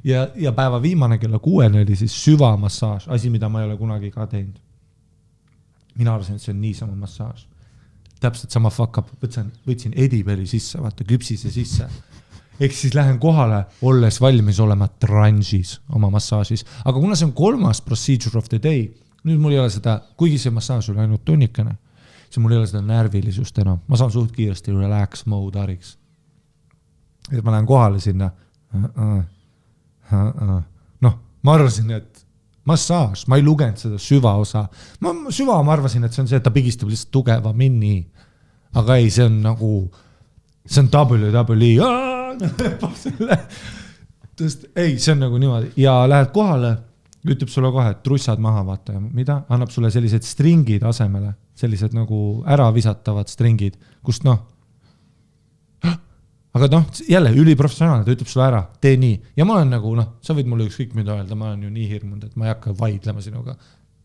ja päeva viimane kella 6 oli siis süvamassaaž, asi, mida ma ei ole kunagi ka teinud. Mina arvasin, et see on niisama massaaž. Täpselt sama fuck up, võtsin edipeli sisse, vaata küpsise sisse. Ehk siis lähen kohale, olles valmis olema tranžis oma massaažis. Aga kuna see on 3. procedure of the day, nüüd mul ei ole seda, kuigi see massaaž oli ainult tunnikene, siis mul ei ole seda närvilisust enam. Ma saan suht kiiresti relax mode ariks. Et ma lähen kohale sinna. Noh, ma arvasin, et massaaž, ma ei lugenud seda süvaosa. Ma arvasin, et see on see, et ta pigistab lihtsalt tugevamini. Aga ei, see on nagu, see on WWE. Ei, see on nagu niimoodi. Ja lähed kohale, ütleb sulle kohe, et trussad maha vaata ja mida? Annab sulle sellised stringid asemele, sellised nagu ära visatavad stringid, kust noh, aga noh, jälle üliprofessionaalne, ta ütleb sulle ära, tee nii. Ja ma olen nagu, noh, sa võid mulle ükskõik mida öelda, ma olen ju nii hirmunud, et ma ei hakka vaidlema sinuga.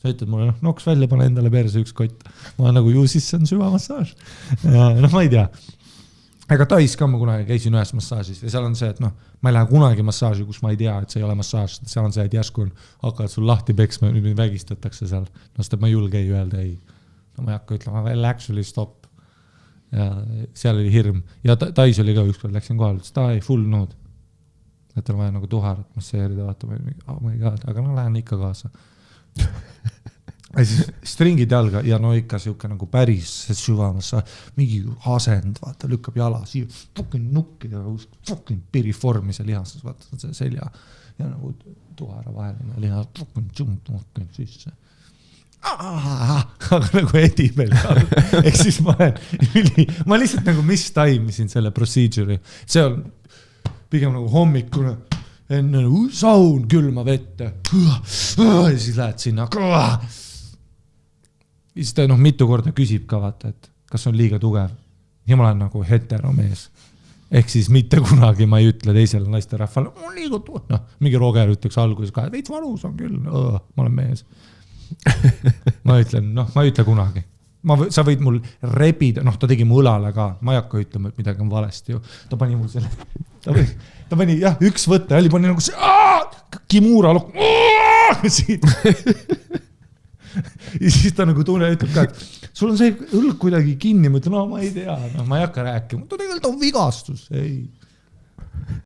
Sa ütled mulle, noh, noks välja, pane endale perse üks kott. Ma olen nagu, ju siis see on süvamassaaž. Ja, noh, ma ei tea. Ega Tais ka ma kunagi käisin ühes massaažis ja seal on see, et noh, ma ei lähe kunagi massaaži, kus ma ei tea, et see ei ole massaaž. Seal on see, et järsku hakkavad sul lahti peksma, nüüd vägistatakse seal. No seda ma ei julge ei öelda, ei. No ma ei hakka ütlema, well, actually stop. Ja seal oli hirm. Ja Tais oli ka ükskord, läksin kohal, ütles, ta ei full nude. Et on vaja nagu tuharat masseerida, vaata, oh my god, aga no lähen ikka kaasa. Ja siis stringid jalga ja no ikka siuke nagu päris süvamas, mingi asend, vaata, lükkab jala siia, fucking nukki ja fucking piriformise lihasas, vaata, see selja ja nagu tuhara vaheline liha, fucking sisse. Aga nagu edipel. Ehk siis ma lihtsalt nagu mistaimisin selle procedure'i. See on pigem nagu hommikune, enne saun külma vette. Ja siis lähed sinna. Ja siis ta mitu korda küsib ka vaata, et kas on liiga tugev. Ja ma olen nagu heteromees. Ehk siis mitte kunagi ma ei ütle teisele naiste rahvale, on liiga tugev. No, mingi Roger ütleks alguses ka, et veits valus on küll. Ma olen mees. Ma ütlen, noh, ma ei ütle kunagi. Sa võid mul rebida, noh, ta tegi mu õlale ka. Ma ei hakka ütlema, et midagi on valesti ju. Ta pani mul selle, ta pani, jah, üks võtte, oli pani nagu see, Kimura lukk, siit. Ja siis ta nagu tunne ütleb ka, et sul on see õlg kuidagi kinni, ma ütlen, no ma ei tea, no, ma ei hakka rääkima. Ta tegelikult on vigastus, ei.